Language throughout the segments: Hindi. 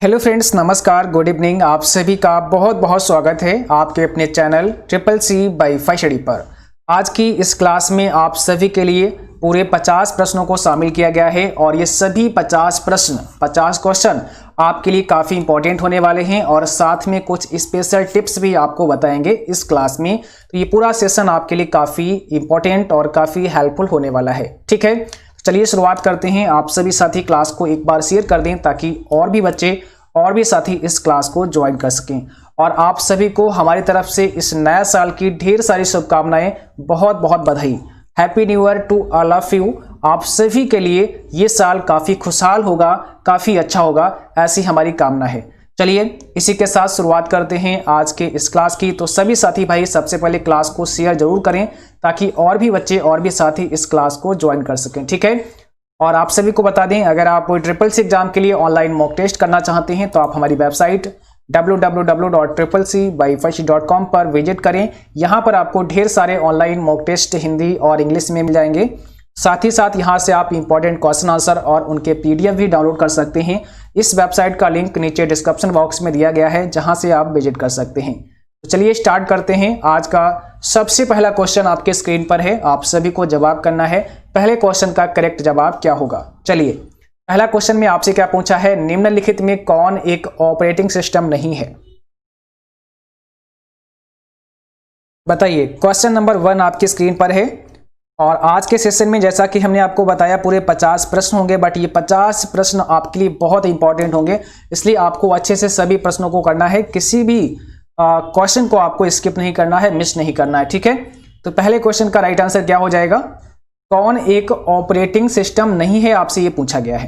हेलो फ्रेंड्स, नमस्कार, गुड इवनिंग। आप सभी का बहुत बहुत स्वागत है आपके अपने channel CCC by phi study पर। आज की इस क्लास में आप सभी के लिए पूरे 50 प्रश्नों को शामिल किया गया है और ये सभी 50 प्रश्न 50 क्वेश्चन आपके लिए काफ़ी इंपॉर्टेंट होने वाले हैं और साथ में कुछ स्पेशल टिप्स भी आपको बताएंगे इस क्लास में। तो ये पूरा सेशन आपके लिए काफ़ी इंपॉर्टेंट और काफ़ी हेल्पफुल होने वाला है। ठीक है, चलिए शुरुआत करते हैं। आप सभी साथी क्लास को एक बार शेयर कर दें ताकि और भी बच्चे और भी साथी इस क्लास को ज्वाइन कर सकें। और आप सभी को हमारी तरफ से इस नया साल की ढेर सारी शुभकामनाएं, बहुत बहुत बधाई। Happy new year to all of you. आप सभी के लिए ये साल काफ़ी खुशहाल होगा, काफ़ी अच्छा होगा, ऐसी हमारी कामना है। चलिए इसी के साथ शुरुआत करते हैं आज के इस क्लास की। तो सभी साथी भाई सबसे पहले क्लास को शेयर जरूर करें ताकि और भी बच्चे और भी साथी इस क्लास को ज्वाइन कर सकें। ठीक है, और आप सभी को बता दें, अगर आप CCC एग्जाम के लिए ऑनलाइन मॉक टेस्ट करना चाहते हैं तो आप हमारी वेबसाइट www.ccc.com पर विजिट करें। यहाँ पर आपको ढेर सारे ऑनलाइन मॉक टेस्ट हिंदी और इंग्लिश में मिल जाएंगे। साथ ही साथ यहाँ से आप इंपॉर्टेंट क्वेश्चन आंसर और उनके PDF भी डाउनलोड कर सकते हैं। इस वेबसाइट का लिंक नीचे डिस्क्रिप्शन बॉक्स में दिया गया है, जहाँ से आप विजिट कर सकते हैं। तो चलिए स्टार्ट करते हैं। आज का सबसे पहला क्वेश्चन आपके स्क्रीन पर है, आप सभी को जवाब करना है। पहले क्वेश्चन का करेक्ट जवाब क्या होगा? चलिए, पहला क्वेश्चन में आपसे क्या पूछा है, निम्नलिखित में कौन एक ऑपरेटिंग सिस्टम नहीं है? बताइए। क्वेश्चन नंबर 1 आपकी स्क्रीन पर है। और आज के सेशन में जैसा कि हमने आपको बताया पूरे 50 प्रश्न होंगे, बट ये 50 प्रश्न आपके लिए बहुत इंपॉर्टेंट होंगे, इसलिए आपको अच्छे से सभी प्रश्नों को करना है। किसी भी क्वेश्चन को आपको स्किप नहीं करना है, मिस नहीं करना है। ठीक है, तो पहले क्वेश्चन का राइट आंसर क्या हो जाएगा? कौन एक ऑपरेटिंग सिस्टम नहीं है, आपसे ये पूछा गया है।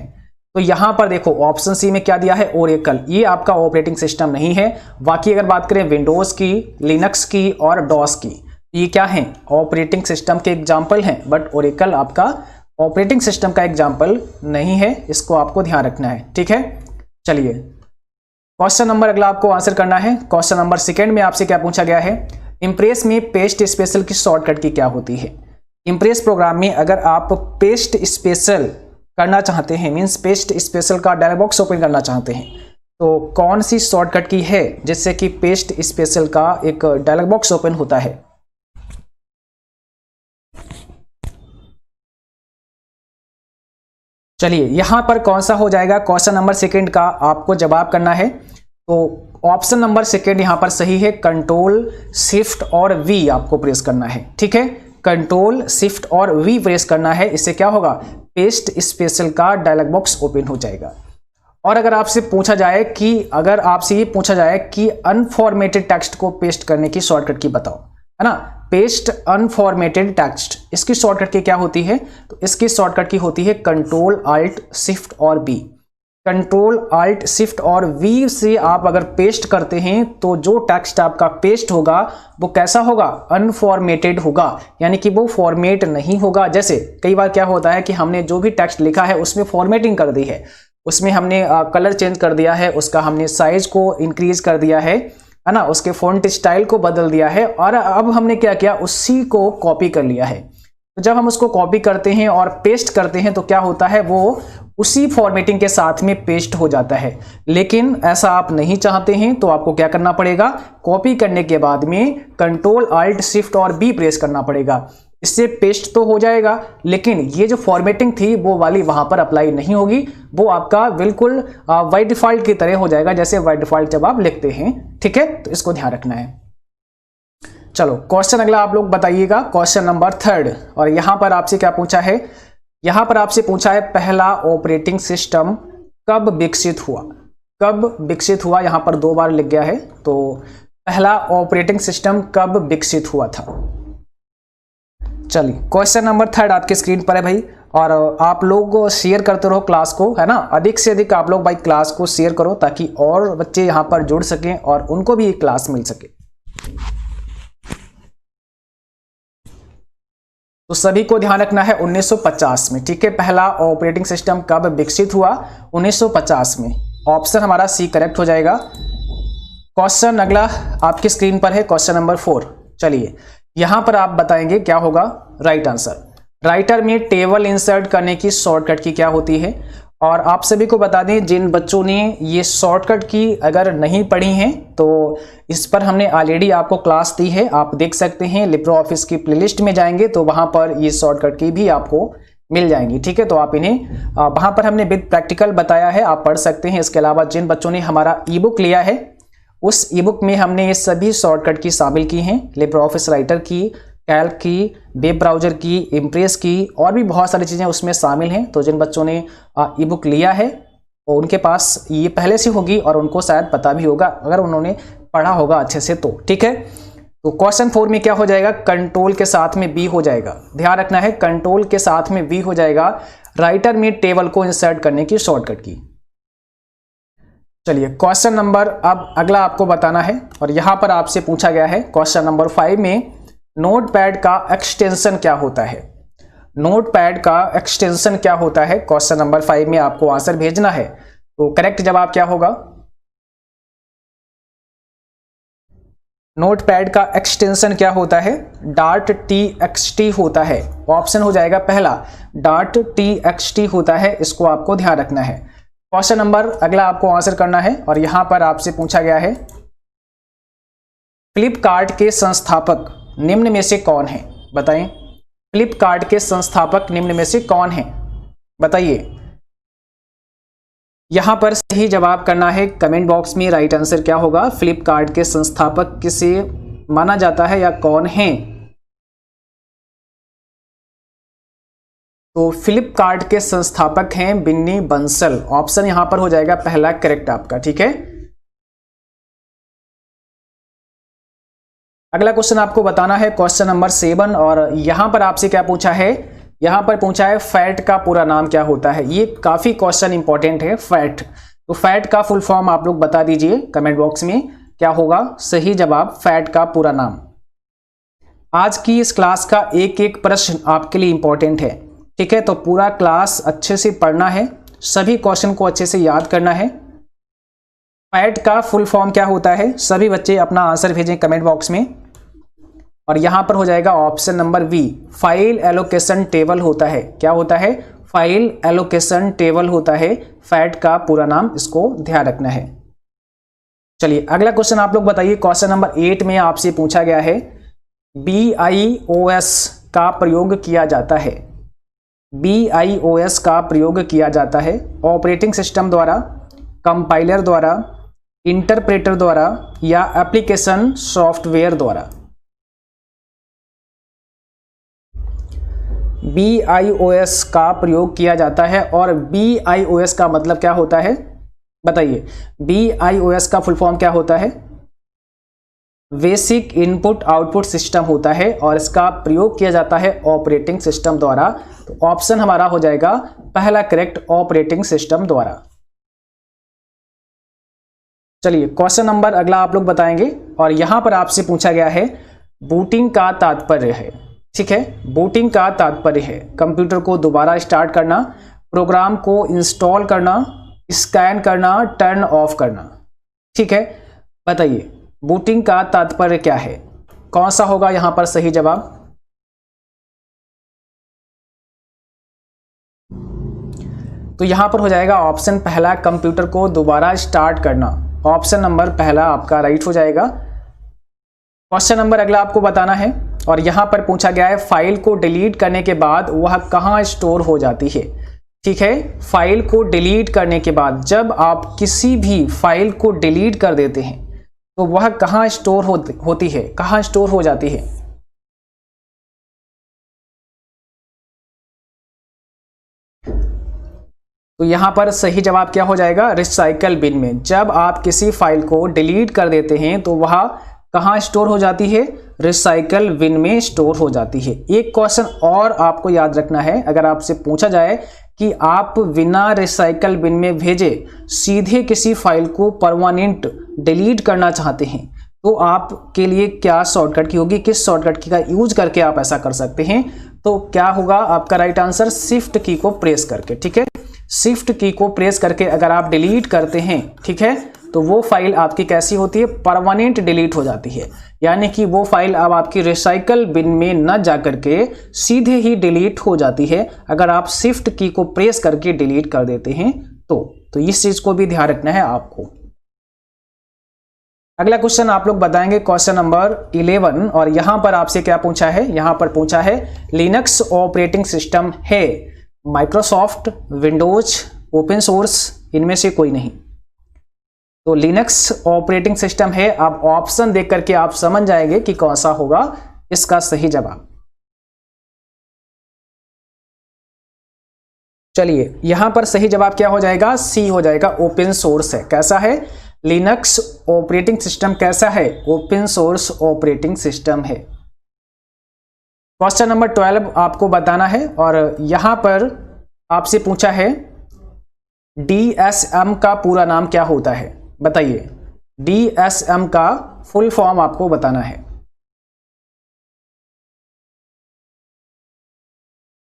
तो यहां पर देखो ऑप्शन सी में क्या दिया है, ओरेकल। ये आपका ऑपरेटिंग सिस्टम नहीं है। बाकी अगर बात करें विंडोज की, लिनक्स की और डॉस की, ये क्या है? ऑपरेटिंग सिस्टम के एग्जाम्पल हैं, बट ओरेकल आपका ऑपरेटिंग सिस्टम का एग्जाम्पल नहीं है। इसको आपको ध्यान रखना है। ठीक है, चलिए क्वेश्चन नंबर अगला आपको आंसर करना है। क्वेश्चन नंबर 2 में आपसे क्या पूछा गया है, इंप्रेस में पेस्ट स्पेशल की शॉर्टकट की क्या होती है? इंप्रेस प्रोग्राम में अगर आप पेस्ट स्पेशल करना चाहते हैं, मींस पेस्ट स्पेशल का डायलॉग बॉक्स ओपन करना चाहते हैं, तो कौन सी शॉर्टकट की है जिससे कि पेस्ट स्पेशल का एक डायलॉग बॉक्स ओपन होता है? चलिए यहां पर कौन सा हो जाएगा? क्वेश्चन नंबर 2 का आपको जवाब करना है। तो ऑप्शन नंबर 2 यहां पर सही है। कंट्रोल शिफ्ट और V आपको प्रेस करना है। ठीक है, कंट्रोल शिफ्ट और V प्रेस करना है। इससे क्या होगा, पेस्ट स्पेशल का डायलॉग बॉक्स ओपन हो जाएगा। और अगर आपसे पूछा जाए कि अनफॉर्मेटेड टेक्स्ट को पेस्ट करने की शॉर्टकट की बताओ, है ना, पेस्ट अनफॉर्मेटेड टेक्स्ट, इसकी शॉर्टकट की क्या होती है? तो इसकी शॉर्टकट की होती है कंट्रोल अल्ट शिफ्ट और B। कंट्रोल अल्ट शिफ्ट और V से आप अगर पेस्ट करते हैं तो जो टेक्स्ट आपका पेस्ट होगा वो कैसा होगा? अनफॉर्मेटेड होगा, यानी कि वो फॉर्मेट नहीं होगा। जैसे कई बार क्या होता है कि हमने जो भी टेक्स्ट लिखा है उसमें फॉर्मेटिंग कर दी है, उसमें हमने कलर चेंज कर दिया है, उसका हमने साइज को इंक्रीज कर दिया है ना, उसके फॉन्ट स्टाइल को बदल दिया है, और अब हमने क्या किया, उसी को कॉपी कर लिया है। तो जब हम उसको कॉपी करते हैं और पेस्ट करते हैं तो क्या होता है, वो उसी फॉर्मेटिंग के साथ में पेस्ट हो जाता है। लेकिन ऐसा आप नहीं चाहते हैं, तो आपको क्या करना पड़ेगा, कॉपी करने के बाद में कंट्रोल अल्ट शिफ्ट और B प्रेस करना पड़ेगा। इससे पेस्ट तो हो जाएगा, लेकिन ये जो फॉर्मेटिंग थी वो वाली वहां पर अप्लाई नहीं होगी। वो आपका बिल्कुल बाय डिफॉल्ट की तरह हो जाएगा, जैसे बाय डिफॉल्ट जब आप लिखते हैं। ठीक है, तो इसको ध्यान रखना है। चलो क्वेश्चन अगला आप लोग बताइएगा, क्वेश्चन नंबर 3। और यहां पर आपसे क्या पूछा है, यहां पर आपसे पूछा है पहला ऑपरेटिंग सिस्टम कब विकसित हुआ? कब विकसित हुआ, यहां पर 2 बार लिख गया है। तो पहला ऑपरेटिंग सिस्टम कब विकसित हुआ था? चलिए क्वेश्चन नंबर 3 आपके स्क्रीन पर है भाई। और आप लोग शेयर करते रहो क्लास को, है ना, अधिक से अधिक आप लोग भाई क्लास को शेयर करो ताकि और बच्चे यहां पर जुड़ सकें और उनको भी क्लास मिल सके। तो सभी को ध्यान रखना है 1950 में। ठीक है, पहला ऑपरेटिंग सिस्टम कब विकसित हुआ? 1950 में। ऑप्शन हमारा C करेक्ट हो जाएगा। क्वेश्चन अगला आपकी स्क्रीन पर है, क्वेश्चन नंबर 4। चलिए यहां पर आप बताएंगे क्या होगा राइट आंसर। राइटर में टेबल इंसर्ट करने की शॉर्टकट की क्या होती है? और आप सभी को बता दें, जिन बच्चों ने ये शॉर्टकट की अगर नहीं पढ़ी हैं तो इस पर हमने ऑलरेडी आपको क्लास दी है, आप देख सकते हैं। लिब्रो ऑफिस की प्लेलिस्ट में जाएंगे तो वहां पर ये शॉर्टकट की भी आपको मिल जाएंगी, ठीक है। तो आप इन्हें वहां पर हमने विद प्रैक्टिकल बताया है, आप पढ़ सकते हैं। इसके अलावा जिन बच्चों ने हमारा ई बुक लिया है उस ई बुक में हमने ये सभी शॉर्टकट की शामिल की हैं, लिब्रो ऑफिस राइटर की, कैल्क की, वेब ब्राउजर की, इम्प्रेस की, और भी बहुत सारी चीज़ें उसमें शामिल हैं। तो जिन बच्चों ने ई बुक लिया है वो उनके पास ये पहले से होगी और उनको शायद पता भी होगा अगर उन्होंने पढ़ा होगा अच्छे से तो, ठीक है। तो क्वेश्चन 4 में क्या हो जाएगा, कंट्रोल के साथ में बी हो जाएगा। ध्यान रखना है, कंट्रोल के साथ में बी हो जाएगा, राइटर में टेबल को इंसर्ट करने की शॉर्टकट की। चलिए क्वेश्चन नंबर अब अगला आपको बताना है और यहां पर आपसे पूछा गया है क्वेश्चन नंबर 5 में नोटपैड का एक्सटेंशन क्या होता है। नोटपैड का एक्सटेंशन क्या होता है, क्वेश्चन नंबर 5 में आपको आंसर भेजना है। तो करेक्ट जवाब क्या होगा, नोटपैड का एक्सटेंशन क्या होता है, .txt होता है। ऑप्शन हो जाएगा पहला, .txt होता है, इसको आपको ध्यान रखना है। क्वेश्चन नंबर अगला आपको आंसर करना है और यहां पर आपसे पूछा गया है फ्लिपकार्ट के संस्थापक निम्न में से कौन है, बताएं। फ्लिपकार्ट के संस्थापक निम्न में से कौन है, बताइए। यहां पर सही जवाब करना है कमेंट बॉक्स में, राइट आंसर क्या होगा, फ्लिपकार्ट के संस्थापक किसे माना जाता है या कौन है। तो फ्लिपकार्ट के संस्थापक हैं बिन्नी बंसल। ऑप्शन यहां पर हो जाएगा पहला करेक्ट आपका, ठीक है। अगला क्वेश्चन आपको बताना है क्वेश्चन नंबर 7 और यहां पर आपसे क्या पूछा है, यहां पर पूछा है फैट का पूरा नाम क्या होता है। ये काफी क्वेश्चन इंपॉर्टेंट है, फैट। तो फैट का फुल फॉर्म आप लोग बता दीजिए कमेंट बॉक्स में, क्या होगा सही जवाब, फैट का पूरा नाम। आज की इस क्लास का एक एक प्रश्न आपके लिए इंपॉर्टेंट है, ठीक है। तो पूरा क्लास अच्छे से पढ़ना है, सभी क्वेश्चन को अच्छे से याद करना है। फैट का फुल फॉर्म क्या होता है, सभी बच्चे अपना आंसर भेजें कमेंट बॉक्स में। और यहां पर हो जाएगा option number B, file allocation table होता है। क्या होता है, फाइल एलोकेशन टेबल होता है, फैट का पूरा नाम, इसको ध्यान रखना है। चलिए अगला क्वेश्चन आप लोग बताइए। क्वेश्चन नंबर 8 में आपसे पूछा गया है BIOS का प्रयोग किया जाता है। BIOS का प्रयोग किया जाता है ऑपरेटिंग सिस्टम द्वारा, कंपाइलर द्वारा, इंटरप्रेटर द्वारा या एप्लीकेशन सॉफ्टवेयर द्वारा। BIOS का प्रयोग किया जाता है और BIOS का मतलब क्या होता है, बताइए। BIOS का फुल फॉर्म क्या होता है, बेसिक इनपुट आउटपुट सिस्टम होता है और इसका प्रयोग किया जाता है ऑपरेटिंग सिस्टम द्वारा। तो ऑप्शन हमारा हो जाएगा पहला करेक्ट, ऑपरेटिंग सिस्टम द्वारा। चलिए क्वेश्चन नंबर अगला आप लोग बताएंगे और यहां पर आपसे पूछा गया है बूटिंग का तात्पर्य है, ठीक है। बूटिंग का तात्पर्य है कंप्यूटर को दोबारा स्टार्ट करना, प्रोग्राम को इंस्टॉल करना, स्कैन करना, टर्न ऑफ करना, ठीक है। बताइए बूटिंग का तात्पर्य क्या है, कौन सा होगा यहां पर सही जवाब। तो यहां पर हो जाएगा ऑप्शन पहला, कंप्यूटर को दोबारा स्टार्ट करना। ऑप्शन नंबर पहला आपका राइट हो जाएगा। क्वेश्चन नंबर अगला आपको बताना है और यहां पर पूछा गया है फाइल को डिलीट करने के बाद वह कहां स्टोर हो जाती है, ठीक है। फाइल को डिलीट करने के बाद जब आप किसी भी फाइल को डिलीट कर देते हैं तो वह कहां स्टोर होती है, कहां स्टोर हो जाती है। तो यहां पर सही जवाब क्या हो जाएगा, रिसाइकल बिन में। जब आप किसी फाइल को डिलीट कर देते हैं तो वह कहां स्टोर हो जाती है, रिसाइकल बिन में स्टोर हो जाती है। एक क्वेश्चन और आपको याद रखना है, अगर आपसे पूछा जाए कि आप बिना रिसाइकल बिन में भेजे सीधे किसी फाइल को परमानेंट डिलीट करना चाहते हैं तो आपके लिए क्या शॉर्टकट की होगी, किस शॉर्टकट की का यूज करके आप ऐसा कर सकते हैं। तो क्या होगा आपका राइट आंसर, शिफ्ट की को प्रेस करके, ठीक है। शिफ्ट की को प्रेस करके अगर आप डिलीट करते हैं, ठीक है, तो वो फाइल आपकी कैसी होती है, परमानेंट डिलीट हो जाती है। यानी कि वो फाइल अब आपकी रिसाइकल बिन में न जाकर के सीधे ही डिलीट हो जाती है अगर आप शिफ्ट की को प्रेस करके डिलीट कर देते हैं तो इस चीज को भी ध्यान रखना है आपको। अगला क्वेश्चन आप लोग बताएंगे क्वेश्चन नंबर 11, और यहां पर आपसे क्या पूछा है, यहां पर पूछा है लिनक्स ऑपरेटिंग सिस्टम है माइक्रोसॉफ्ट, विंडोज, ओपन सोर्स, इनमें से कोई नहीं। तो लिनक्स ऑपरेटिंग सिस्टम है, आप ऑप्शन देख करके आप समझ जाएंगे कि कौन सा होगा इसका सही जवाब। चलिए यहां पर सही जवाब क्या हो जाएगा, सी हो जाएगा, ओपन सोर्स है। कैसा है, लिनक्स ऑपरेटिंग सिस्टम कैसा है, ओपन सोर्स ऑपरेटिंग सिस्टम है। क्वेश्चन नंबर 12 आपको बताना है, और यहां पर आपसे पूछा है डीएसएम का पूरा नाम क्या होता है, बताइए। डीएसएम का फुल फॉर्म आपको बताना है।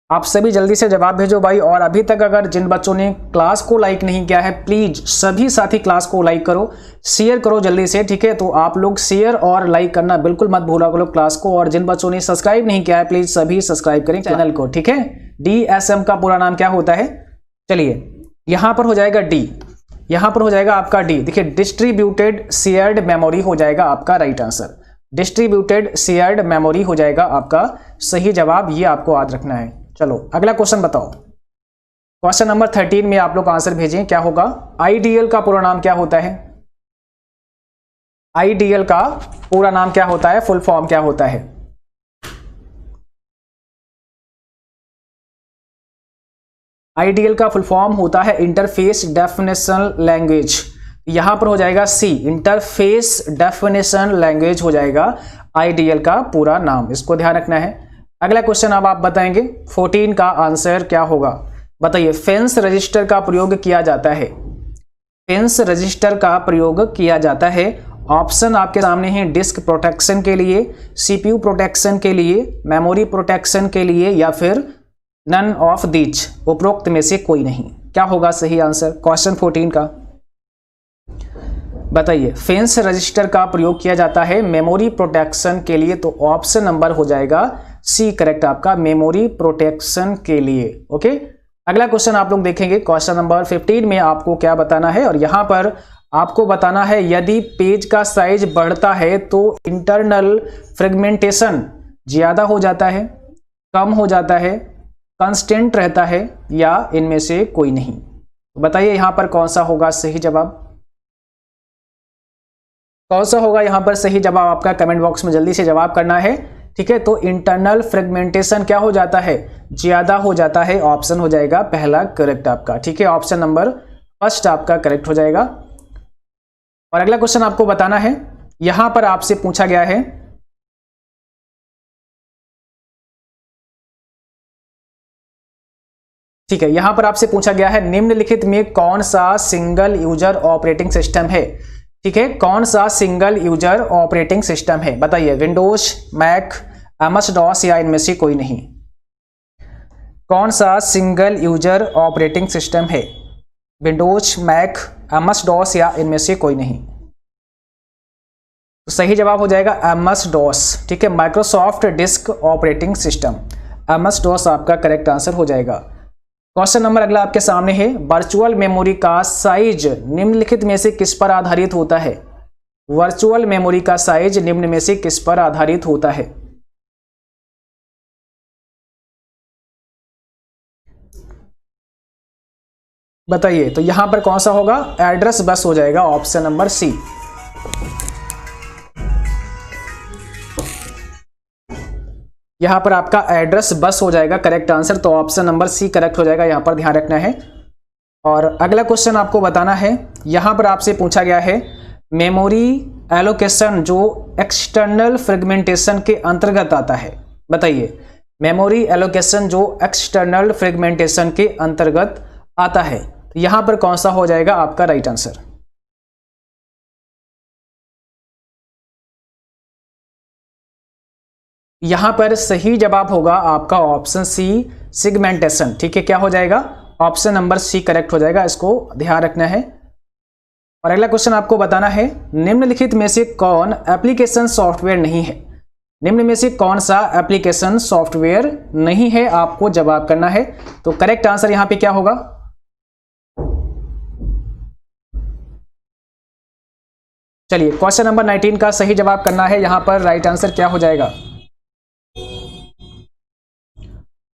आप सभी जल्दी से जवाब भेजो भाई, और अभी तक अगर जिन बच्चों ने क्लास को लाइक नहीं किया है प्लीज सभी साथी क्लास को लाइक करो, शेयर करो जल्दी से, ठीक है। तो आप लोग शेयर और लाइक करना बिल्कुल मत भूला करो क्लास को, और जिन बच्चों ने सब्सक्राइब नहीं किया है प्लीज सभी सब्सक्राइब करें चैनल को, ठीक है। डीएसएम का पूरा नाम क्या होता है, चलिए यहां पर हो जाएगा डी, यहां पर हो जाएगा आपका डी। देखिए डिस्ट्रीब्यूटेड शेयर्ड मेमोरी हो जाएगा आपका right answer, distributed shared memory हो जाएगा आपका सही जवाब, ये आपको याद रखना है। चलो अगला क्वेश्चन बताओ, क्वेश्चन नंबर 13 में आप लोग आंसर भेजें, क्या होगा, आईडीएल का पूरा नाम क्या होता है, आईडीएल का पूरा नाम क्या होता है, फुल फॉर्म क्या होता है। आईडीएल का फुल फॉर्म होता है इंटरफेस डेफिनेशन लैंग्वेज, यहां पर हो जाएगा सी, इंटरफेस डेफिनेशन लैंग्वेज हो जाएगा आईडीएल का पूरा नाम, इसको ध्यान रखना है। अगला क्वेश्चन अब आप बताएंगे 14 का आंसर क्या होगा, बताइए। फेंस रजिस्टर का प्रयोग किया जाता है, फेंस रजिस्टर का प्रयोग किया जाता है, ऑप्शन आपके सामने हैं, डिस्क प्रोटेक्शन के लिए, सीपीयू प्रोटेक्शन के लिए, मेमोरी प्रोटेक्शन के लिए, या फिर नन ऑफ दीज, उपरोक्त में से कोई नहीं। क्या होगा सही आंसर क्वेश्चन 14 का, बताइए। फेंस रजिस्टर का प्रयोग किया जाता है मेमोरी प्रोटेक्शन के लिए, तो ऑप्शन नंबर हो जाएगा सी करेक्ट आपका, मेमोरी प्रोटेक्शन के लिए। ओके अगला क्वेश्चन आप लोग देखेंगे क्वेश्चन नंबर 15 में आपको क्या बताना है, और यहां पर आपको बताना है यदि पेज का साइज बढ़ता है तो इंटरनल फ्रेगमेंटेशन ज्यादा हो जाता है, कम हो जाता है, कांस्टेंट रहता है, या इनमें से कोई नहीं। बताइए यहां पर कौन सा होगा सही जवाब, कौन सा होगा यहां पर सही जवाब आपका, कमेंट बॉक्स में जल्दी से जवाब करना है, ठीक है। तो इंटरनल फ्रेगमेंटेशन क्या हो जाता है, ज्यादा हो जाता है, ऑप्शन हो जाएगा पहला करेक्ट आपका, ठीक है। ऑप्शन नंबर फर्स्ट आपका करेक्ट हो जाएगा। और अगला क्वेश्चन आपको बताना है, यहां पर आपसे पूछा गया है ठीक है, यहां पर आपसे पूछा गया है निम्नलिखित में कौन सा सिंगल यूजर ऑपरेटिंग सिस्टम है, ठीक है। कौन सा सिंगल यूजर ऑपरेटिंग सिस्टम है, बताइए। विंडोज, मैक, एमएस डॉस, या इनमें से कोई नहीं। कौन सा सिंगल यूजर ऑपरेटिंग सिस्टम है, विंडोज, मैक, एमएस डॉस, या इनमें से कोई नहीं। तो सही जवाब हो जाएगा एमएस डॉस, ठीक है, Microsoft disk operating system, MS DOS आपका करेक्ट आंसर हो जाएगा। क्वेश्चन नंबर अगला आपके सामने है, वर्चुअल मेमोरी का साइज निम्नलिखित में से किस पर आधारित होता है, वर्चुअल मेमोरी का साइज निम्न में से किस पर आधारित होता है। बताइए, तो यहां पर कौन सा होगा, एड्रेस बस हो जाएगा, ऑप्शन नंबर सी। यहां पर आपका एड्रेस बस हो जाएगा करेक्ट आंसर, तो ऑप्शन नंबर सी करेक्ट हो जाएगा, यहां पर ध्यान रखना है। और अगला क्वेश्चन आपको बताना है, यहां पर आपसे पूछा गया है मेमोरी एलोकेशन जो एक्सटर्नल फ्रेगमेंटेशन के अंतर्गत आता है, बताइए। मेमोरी एलोकेशन जो एक्सटर्नल फ्रेगमेंटेशन के अंतर्गत आता है, तो यहां पर कौन सा हो जाएगा आपका राइट आंसर। यहां पर सही जवाब होगा आपका ऑप्शन सी, सेगमेंटेशन, ठीक है। क्या हो जाएगा, ऑप्शन नंबर सी करेक्ट हो जाएगा, इसको ध्यान रखना है। और अगला क्वेश्चन आपको बताना है निम्नलिखित में से कौन एप्लीकेशन सॉफ्टवेयर नहीं है। निम्न में से कौन सा एप्लीकेशन सॉफ्टवेयर नहीं है, आपको जवाब करना है। तो करेक्ट आंसर यहां पे क्या होगा? चलिए क्वेश्चन नंबर 19 का सही जवाब करना है। यहां पर राइट आंसर क्या हो जाएगा?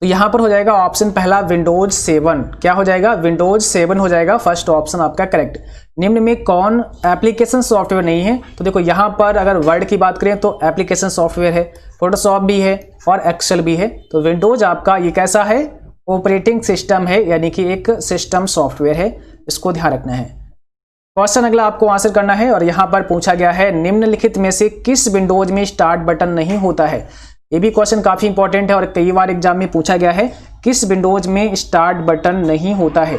तो यहां पर हो जाएगा ऑप्शन पहला विंडोज 7। क्या हो जाएगा? विंडोज 7 हो जाएगा। फर्स्ट ऑप्शन आपका करेक्ट। निम्न में कौन एप्लीकेशन सॉफ्टवेयर नहीं है? तो देखो यहां पर अगर वर्ड की बात करें तो एप्लीकेशन सॉफ्टवेयर है, फोटोशॉप भी है और एक्सेल भी है। तो विंडोज आपका ये कैसा है? ऑपरेटिंग सिस्टम है, यानी कि एक सिस्टम सॉफ्टवेयर है। इसको ध्यान रखना है। क्वेश्चन अगला आपको आंसर करना है और यहां पर पूछा गया है निम्नलिखित में से किस विंडोज में स्टार्ट बटन नहीं होता है। ये भी क्वेश्चन काफी इंपॉर्टेंट है और कई बार एग्जाम में पूछा गया है किस विंडोज में स्टार्ट बटन नहीं होता है।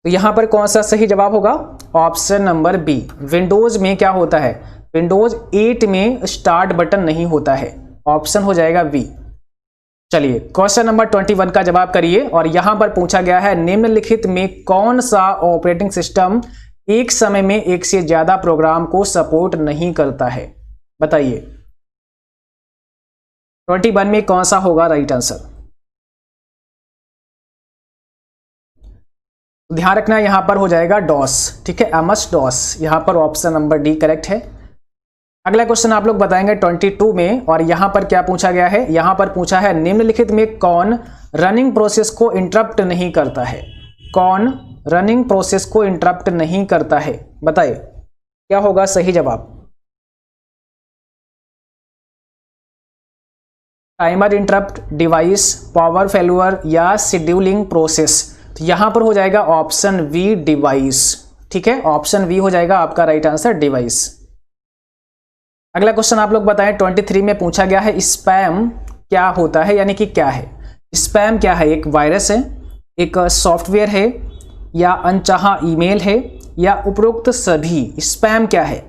तो यहां पर कौन सा सही जवाब होगा? ऑप्शन नंबर बी, विंडोज में क्या होता है? विंडोज 8 में स्टार्ट बटन नहीं होता है। ऑप्शन हो जाएगा बी। चलिए क्वेश्चन नंबर 21 का जवाब करिए और यहां पर पूछा गया है निम्नलिखित में कौन सा ऑपरेटिंग सिस्टम एक समय में एक से ज्यादा प्रोग्राम को सपोर्ट नहीं करता है। बताइए 21 में कौन सा होगा राइट आंसर? ध्यान रखना यहां पर हो जाएगा डॉस। ठीक है, एमएस डॉस। यहां पर ऑप्शन नंबर डी करेक्ट है। अगला क्वेश्चन आप लोग बताएंगे 22 में और यहां पर क्या पूछा गया है? यहां पर पूछा है निम्नलिखित में कौन रनिंग प्रोसेस को इंटरप्ट नहीं करता है। कौन रनिंग प्रोसेस को इंटरप्ट नहीं करता है? बताइए क्या होगा सही जवाब? Timer interrupt, device, power failure या शेड्यूलिंग प्रोसेस। तो यहां पर हो जाएगा ऑप्शन वी, डिवाइस। ठीक है, ऑप्शन वी हो जाएगा आपका राइट आंसर, डिवाइस। अगला क्वेश्चन आप लोग बताएं 23 में पूछा गया है स्पैम क्या होता है, यानी कि क्या है? स्पैम क्या है? एक वायरस है, एक सॉफ्टवेयर है, या अनचाहा ईमेल है, या उपरोक्त सभी? स्पैम क्या है?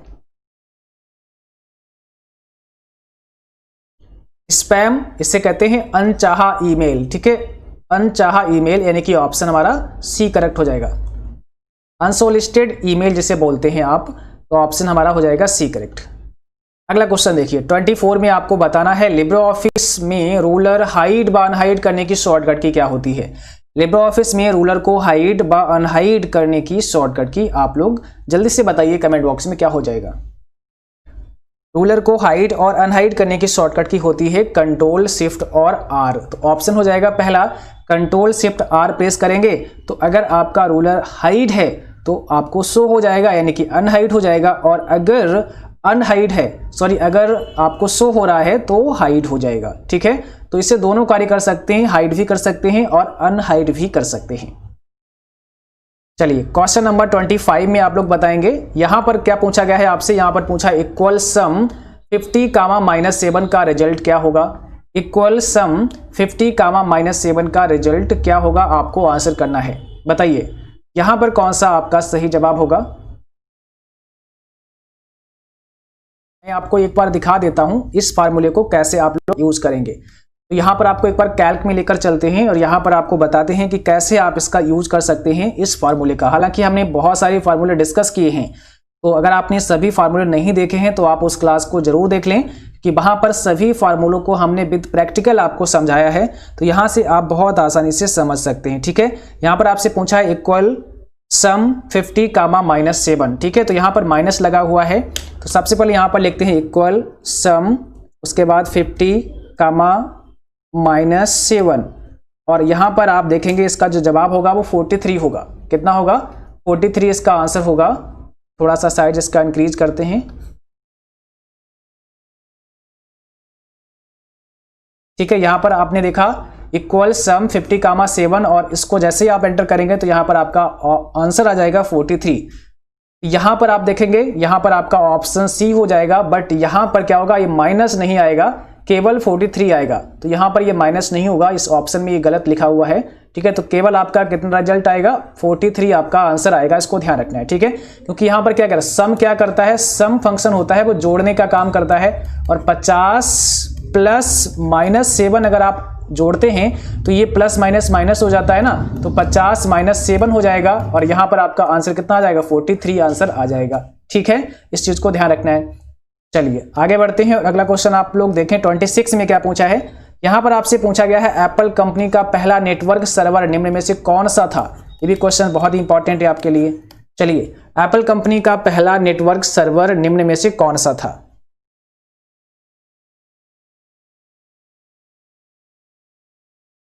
स्पैम इसे कहते हैं अनचाहा ईमेल। ठीक है, अनचाहा ईमेल, यानी कि ऑप्शन हमारा सी करेक्ट हो जाएगा। अनसोलिसिटेड ईमेल जिसे बोलते हैं आप, तो ऑप्शन हमारा हो जाएगा सी करेक्ट। अगला क्वेश्चन देखिए 24 में आपको बताना है लिब्रे ऑफिस में रूलर हाइड व अनहाइड करने की शॉर्टकट की क्या होती है। लिब्रे ऑफिस में रूलर को हाइड व अनहाइड करने की शॉर्टकट की आप लोग जल्दी से बताइए कमेंट बॉक्स में, क्या हो जाएगा? रूलर को हाइड और अनहाइड करने की शॉर्टकट की होती है कंट्रोल शिफ्ट और आर। तो ऑप्शन हो जाएगा पहला, कंट्रोल शिफ्ट आर प्रेस करेंगे तो अगर आपका रूलर हाइड है तो आपको शो हो जाएगा, यानी कि अनहाइड हो जाएगा। और अगर अनहाइड है, सॉरी, अगर आपको शो हो रहा है तो हाइड हो जाएगा। ठीक है, तो इससे दोनों कार्य कर सकते हैं, हाइड भी कर सकते हैं और अनहाइड भी कर सकते हैं। चलिए क्वेश्चन नंबर 25 में आप लोग बताएंगे यहां पर क्या पूछा गया है आपसे। यहां पर पूछा इक्वल सम 50 -7 का रिजल्ट क्या होगा। इक्वल सम 50 -7 का रिजल्ट क्या होगा, आपको आंसर करना है। बताइए यहां पर कौन सा आपका सही जवाब होगा। मैं आपको एक बार दिखा देता हूं इस फार्मूले को कैसे आप लोग यूज करेंगे। तो यहां पर आपको एक बार कैल्क में लेकर चलते हैं और यहां पर आपको बताते हैं कि कैसे आप इसका यूज कर सकते हैं इस फार्मूले का। हालांकि हमने बहुत सारे फार्मूले डिस्कस किए हैं, तो अगर आपने सभी फार्मूले नहीं देखे हैं तो आप उस क्लास को जरूर देख लें कि वहां पर सभी फार्मूलों को हमने विद प्रैक्टिकल आपको समझाया है। तो यहां से आप बहुत आसानी से समझ सकते हैं। ठीक है, यहां पर आपसे पूछा है इक्वल सम 50 -7। ठीक है, तो यहां पर माइनस लगा हुआ है, तो सबसे पहले यहां पर लिखते हैं इक्वल सम, उसके बाद 50 -7 और यहां पर आप देखेंगे इसका जो जवाब होगा वो 43 होगा। कितना होगा? 43 इसका आंसर होगा। थोड़ा सा साइज इसका इंक्रीज करते हैं। ठीक है, यहां पर आपने देखा इक्वल सम 50 7 और इसको जैसे ही आप एंटर करेंगे तो यहां पर आपका आंसर आ जाएगा 43। यहां पर आप देखेंगे यहां पर आपका ऑप्शन सी हो जाएगा, बट यहां पर क्या होगा, ये माइनस नहीं आएगा, केवल 43 आएगा। तो यहां पर ये माइनस नहीं होगा, इस ऑप्शन में ये गलत लिखा हुआ है। ठीक है, तो केवल आपका कितना रिजल्ट आएगा, 43 आपका आंसर आएगा। इसको ध्यान रखना है। ठीक है, क्योंकि यहां पर क्या कर सम क्या करता है, सम फंक्शन होता है वो जोड़ने का काम करता है, और 50 + -7 अगर आप जोड़ते हैं तो ये प्लस माइनस माइनस हो जाता है ना, तो 50 माइनस 7 हो जाएगा और यहाँ पर आपका आंसर कितना आ जाएगा, 43 आंसर आ जाएगा। ठीक है, इस चीज को ध्यान रखना है। चलिए आगे बढ़ते हैं और अगला क्वेश्चन आप लोग देखें 26 में क्या पूछा है। यहाँ पर आपसे पूछा गया है एप्पल कंपनी का पहला नेटवर्क सर्वर निम्न में से कौन सा था। ये भी क्वेश्चन बहुत ही इंपॉर्टेंट है आपके लिए। चलिए, एप्पल कंपनी का पहला नेटवर्क सर्वर निम्न में से कौन सा था।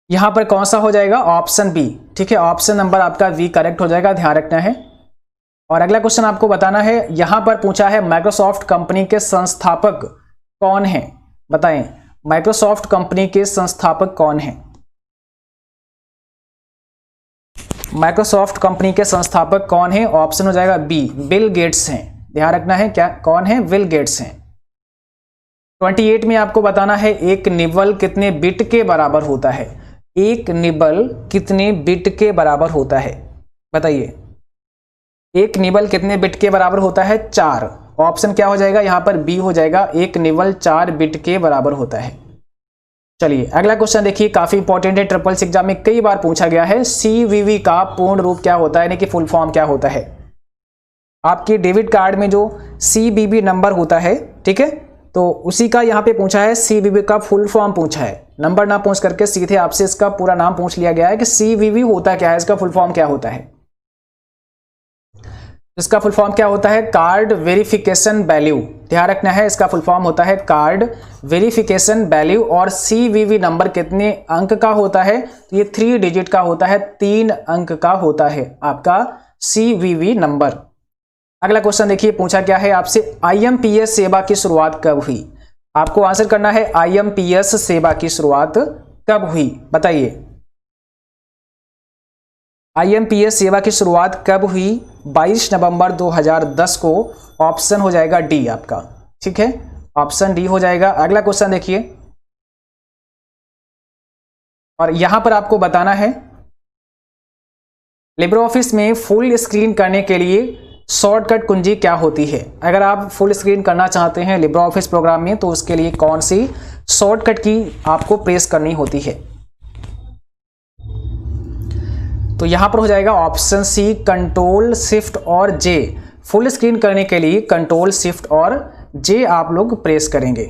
यहां पर कौन सा हो जाएगा, ऑप्शन बी। ठीक है, ऑप्शन नंबर आपका बी करेक्ट हो जाएगा, ध्यान रखना है। और अगला क्वेश्चन आपको बताना है, यहां पर पूछा है माइक्रोसॉफ्ट कंपनी के संस्थापक कौन है, बताएं माइक्रोसॉफ्ट कंपनी के संस्थापक कौन है। माइक्रोसॉफ्ट कंपनी के संस्थापक कौन है, ऑप्शन हो जाएगा बी, बिल गेट्स हैं। ध्यान रखना है, क्या कौन है, बिल गेट्स हैं। 28 में आपको बताना है एक निबल कितने बिट के बराबर होता है। एक निबल कितने बिट के बराबर होता है, बताइए। एक निबल कितने बिट के बराबर होता है, 4। ऑप्शन क्या हो जाएगा यहाँ पर, बी हो जाएगा, एक निबल 4 बिट के बराबर होता है। चलिए अगला क्वेश्चन देखिए, काफी इंपॉर्टेंट है, ट्रिपल एग्जाम में कई बार पूछा गया है। सीवीवी का पूर्ण रूप क्या होता है, यानी कि फुल फॉर्म क्या होता है। आपके डेबिट कार्ड में जो सीवीवी नंबर होता है, ठीक है, तो उसी का यहाँ पे पूछा है, सीवीवी का फुल फॉर्म पूछा है। नंबर ना पूछ करके सीधे आपसे इसका पूरा नाम पूछ लिया गया है कि सीवीवी होता क्या है, इसका फुल फॉर्म क्या होता है। इसका फुल फॉर्म क्या होता है, कार्ड वेरिफिकेशन वैल्यू। ध्यान रखना है, इसका फुल फॉर्म होता है कार्ड वेरिफिकेशन वैल्यू। और सीवीवी नंबर कितने अंक का होता है, तो ये 3 डिजिट का होता है, 3 अंक का होता है आपका सीवीवी नंबर। अगला क्वेश्चन देखिए, पूछा क्या है आपसे, आईएमपीएस सेवा की शुरुआत कब हुई। आपको आंसर करना है, आईएमपीएस सेवा की शुरुआत कब हुई, बताइए। आईएमपीएस सेवा की शुरुआत कब हुई, 22 नवंबर 2010 को। ऑप्शन हो जाएगा डी आपका। ठीक है, ऑप्शन डी हो जाएगा। अगला क्वेश्चन देखिए, और यहां पर आपको बताना है लिब्रे ऑफिस में फुल स्क्रीन करने के लिए शॉर्टकट कुंजी क्या होती है। अगर आप फुल स्क्रीन करना चाहते हैं लिब्रे ऑफिस प्रोग्राम में, तो उसके लिए कौन सी शॉर्टकट की आपको प्रेस करनी होती है। तो यहां पर हो जाएगा ऑप्शन सी, कंट्रोल शिफ्ट और जे। फुल स्क्रीन करने के लिए कंट्रोल शिफ्ट और जे आप लोग प्रेस करेंगे।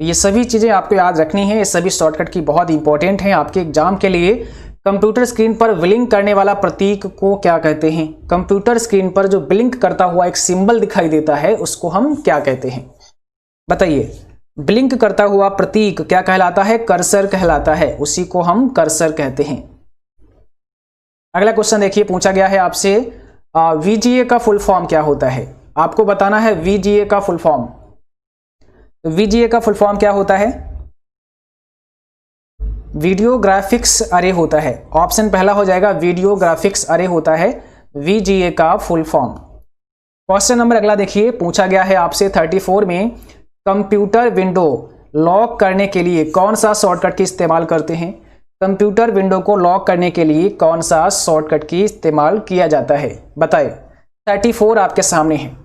ये सभी चीजें आपको याद रखनी है, ये सभी शॉर्टकट की बहुत इंपॉर्टेंट हैं आपके एग्जाम के लिए। कंप्यूटर स्क्रीन पर ब्लिंक करने वाला प्रतीक को क्या कहते हैं। कंप्यूटर स्क्रीन पर जो ब्लिंक करता हुआ एक सिंबल दिखाई देता है, उसको हम क्या कहते हैं, बताइए। ब्लिंक करता हुआ प्रतीक क्या कहलाता है, कर्सर कहलाता है, उसी को हम कर्सर कहते हैं। अगला क्वेश्चन देखिए, पूछा गया है आपसे वीजीए का फुल फॉर्म क्या होता है। आपको बताना है वीजीए का फुल फॉर्म। तो वीजीए का फुल फॉर्म क्या होता है, वीडियो ग्राफिक्स अरे होता है। ऑप्शन पहला हो जाएगा, वीडियो ग्राफिक्स अरे होता है वीजीए का फुल फॉर्म। क्वेश्चन नंबर अगला देखिए, पूछा गया है आपसे 34 में, कंप्यूटर विंडो लॉक करने के लिए कौन सा शॉर्टकट की इस्तेमाल करते हैं। कंप्यूटर विंडो को लॉक करने के लिए कौन सा शॉर्टकट की इस्तेमाल किया जाता है, बताइए। 34 आपके सामने है।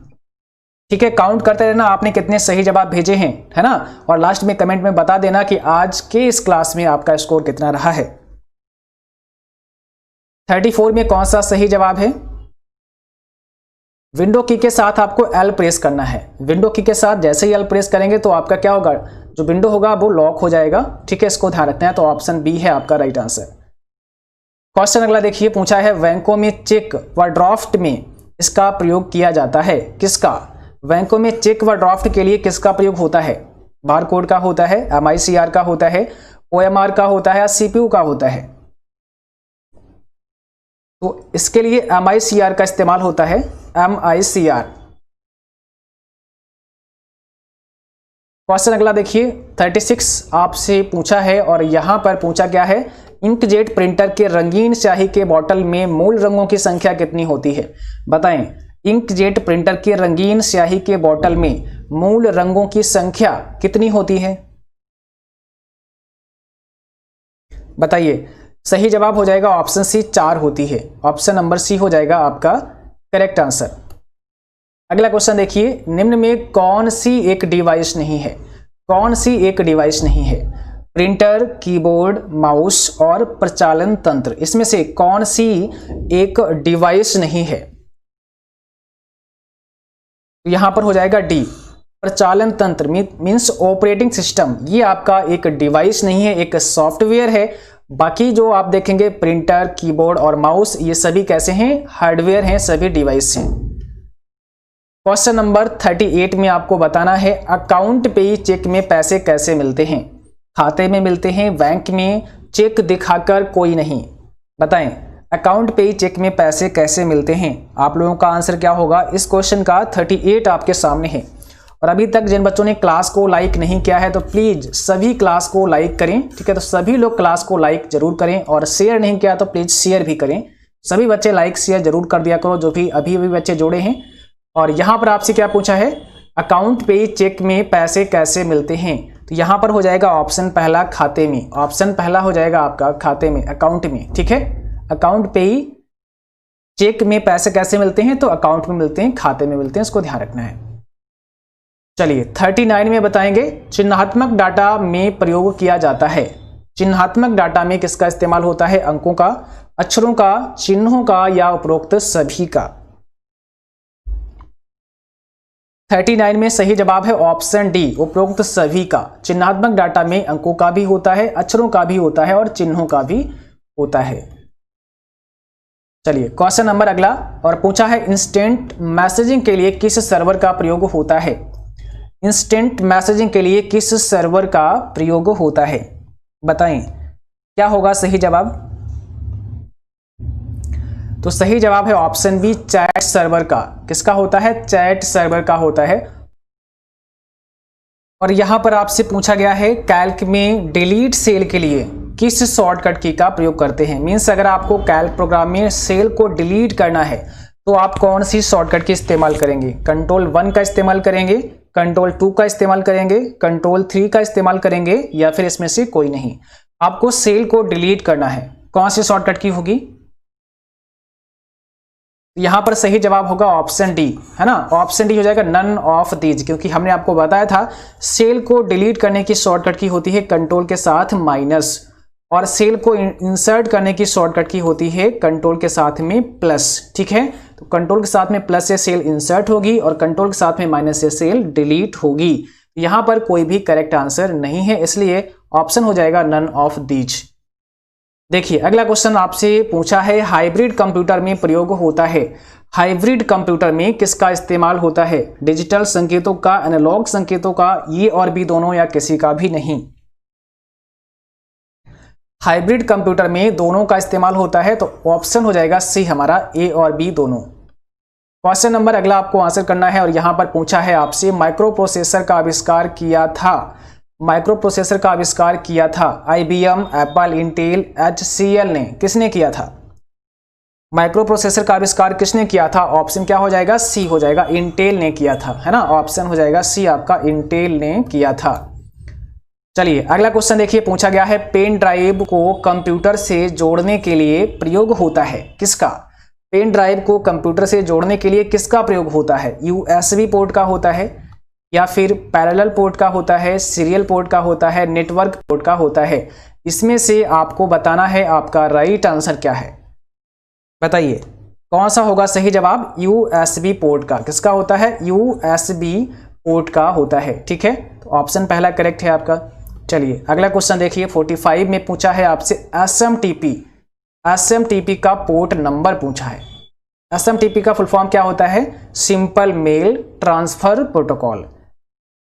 ठीक है, काउंट करते रहना आपने कितने सही जवाब भेजे हैं, है ना, और लास्ट में कमेंट में बता देना कि आज के इस क्लास में आपका स्कोर कितना रहा है। 34 में कौन सा सही जवाब है, विंडो की के साथ आपको एल प्रेस करना है। विंडो की के साथ जैसे ही एल प्रेस करेंगे तो आपका क्या होगा, जो विंडो होगा वो लॉक हो जाएगा। ठीक है, इसको ध्यान रखना है। तो ऑप्शन बी है आपका राइट आंसर। क्वेश्चन अगला देखिए, पूछा है बैंकों में चेक व ड्राफ्ट में इसका प्रयोग किया जाता है, किसका। बैंकों में चेक व ड्राफ्ट के लिए किसका प्रयोग होता है, बारकोड का होता है, एमआईसीआर का होता है, ओएमआर का होता है या सीपीयू का होता है। तो इसके लिए एमआईसीआर का इस्तेमाल होता है, एमआईसीआर। क्वेश्चन अगला देखिए, 36 आपसे पूछा है और यहां पर पूछा क्या है, इंकजेट प्रिंटर के रंगीन स्याही के बोतल में मूल रंगों की संख्या कितनी होती है, बताएं। इंकजेट प्रिंटर के रंगीन स्याही के बोतल में मूल रंगों की संख्या कितनी होती है, बताइए। सही जवाब हो जाएगा ऑप्शन सी, 4 होती है। ऑप्शन नंबर सी हो जाएगा आपका करेक्ट आंसर। अगला क्वेश्चन देखिए, निम्न में कौन सी एक डिवाइस नहीं है, कौन सी एक डिवाइस नहीं है। प्रिंटर, कीबोर्ड, माउस और प्रचालन तंत्र, इसमें से कौन सी एक डिवाइस नहीं है? यहां पर हो जाएगा डी, प्रचालन तंत्र मीन्स ऑपरेटिंग सिस्टम। ये आपका एक डिवाइस नहीं है, एक सॉफ्टवेयर है। बाकी जो आप देखेंगे प्रिंटर, कीबोर्ड और माउस, ये सभी कैसे हैं? हार्डवेयर हैं, सभी डिवाइस हैं। क्वेश्चन नंबर 38 में आपको बताना है अकाउंट पे चेक में पैसे कैसे मिलते हैं? खाते में मिलते हैं, बैंक में, चेक दिखाकर कोई नहीं। बताएं अकाउंट पे चेक में पैसे कैसे मिलते हैं? आप लोगों का आंसर क्या होगा? इस क्वेश्चन का 38 आपके सामने है। और अभी तक जिन बच्चों ने क्लास को लाइक नहीं किया है तो प्लीज सभी क्लास को लाइक करें, ठीक है? तो सभी लोग क्लास को लाइक जरूर करें, और शेयर नहीं किया तो प्लीज शेयर भी करें। सभी बच्चे लाइक शेयर जरूर कर दिया करो जो भी अभी बच्चे जोड़े हैं। और यहाँ पर आपसे क्या पूछा है? अकाउंट पे चेक में पैसे कैसे मिलते हैं? तो यहाँ पर हो जाएगा ऑप्शन पहला खाते में। ऑप्शन पहला हो जाएगा आपका खाते में, अकाउंट में, ठीक है? अकाउंट पे ही चेक में पैसे कैसे मिलते हैं? तो अकाउंट में मिलते हैं, खाते में मिलते हैं, इसको ध्यान रखना है। चलिए 39 में बताएंगे चिन्हात्मक डाटा में प्रयोग किया जाता है। चिन्हात्मक डाटा में किसका इस्तेमाल होता है? अंकों का, अक्षरों का, चिन्हों का या उपरोक्त सभी का? 39 में सही जवाब है ऑप्शन डी, उपरोक्त सभी का। चिन्हात्मक डाटा में अंकों का भी होता है, अक्षरों का भी होता है और चिन्हों का भी होता है। चलिए क्वेश्चन नंबर अगला, और पूछा है इंस्टेंट मैसेजिंग के लिए किस सर्वर का प्रयोग होता है? इंस्टेंट मैसेजिंग के लिए किस सर्वर का प्रयोग होता है? बताएं क्या होगा सही जवाब? तो सही जवाब है ऑप्शन बी, चैट सर्वर का। किसका होता है? चैट सर्वर का होता है। और यहां पर आपसे पूछा गया है कैल्क में डिलीट सेल के लिए किस शॉर्टकट की का प्रयोग करते हैं? मींस अगर आपको कैल्क प्रोग्राम में सेल को डिलीट करना है तो आप कौन सी शॉर्टकट की इस्तेमाल करेंगे? कंट्रोल 1 का इस्तेमाल करेंगे, कंट्रोल 2 का इस्तेमाल करेंगे, कंट्रोल 3 का इस्तेमाल करेंगे, या फिर इसमें से कोई नहीं? आपको सेल को डिलीट करना है, कौन सी शॉर्टकट की होगी? यहां पर सही जवाब होगा ऑप्शन डी, है ना? ऑप्शन डी हो जाएगा, नन ऑफ दीज, क्योंकि हमने आपको बताया था सेल को डिलीट करने की शॉर्टकट की होती है कंट्रोल के साथ माइनस, और सेल को इंसर्ट करने की शॉर्टकट की होती है कंट्रोल के साथ में प्लस, ठीक है? तो कंट्रोल के साथ में प्लस से सेल इंसर्ट होगी और कंट्रोल के साथ में माइनस से सेल डिलीट होगी। यहां पर कोई भी करेक्ट आंसर नहीं है, इसलिए ऑप्शन हो जाएगा नन ऑफ दीज। देखिए अगला क्वेश्चन आपसे पूछा है हाइब्रिड कंप्यूटर में प्रयोग होता है। हाइब्रिड कंप्यूटर में किसका इस्तेमाल होता है? डिजिटल संकेतों का, एनालॉग संकेतों का, ये और भी दोनों, या किसी का भी नहीं? हाइब्रिड कंप्यूटर में दोनों का इस्तेमाल होता है, तो ऑप्शन हो जाएगा सी हमारा, ए और बी दोनों। क्वेश्चन नंबर अगला आपको आंसर करना है, और यहां पर पूछा है आपसे माइक्रो प्रोसेसर का आविष्कार किया था। माइक्रो प्रोसेसर का आविष्कार किया था IBM, एप्पल, इंटेल, HCL ने। किसने किया था? माइक्रो प्रोसेसर का आविष्कार किसने किया था? ऑप्शन क्या हो जाएगा? सी हो जाएगा, इंटेल ने किया था, है ना? ऑप्शन हो जाएगा सी आपका, इंटेल ने किया था। चलिए अगला क्वेश्चन देखिए, पूछा गया है पेन ड्राइव को कंप्यूटर से जोड़ने के लिए प्रयोग होता है। किसका? पेन ड्राइव को कंप्यूटर से जोड़ने के लिए किसका प्रयोग होता है? USB पोर्ट का होता है, या फिर पैरेलल पोर्ट का होता है, सीरियल पोर्ट का होता है, नेटवर्क पोर्ट का होता है? इसमें से आपको बताना है आपका राइट आंसर क्या है। बताइए कौन सा होगा सही जवाब? USB पोर्ट का। किसका होता है? USB पोर्ट का होता है, ठीक है? तो ऑप्शन पहला करेक्ट है आपका। चलिए अगला क्वेश्चन देखिए, 45 में पूछा है आपसे SMTP का पोर्ट नंबर पूछा है। SMTP का फुल फॉर्म क्या होता है? Simple mail transfer protocol.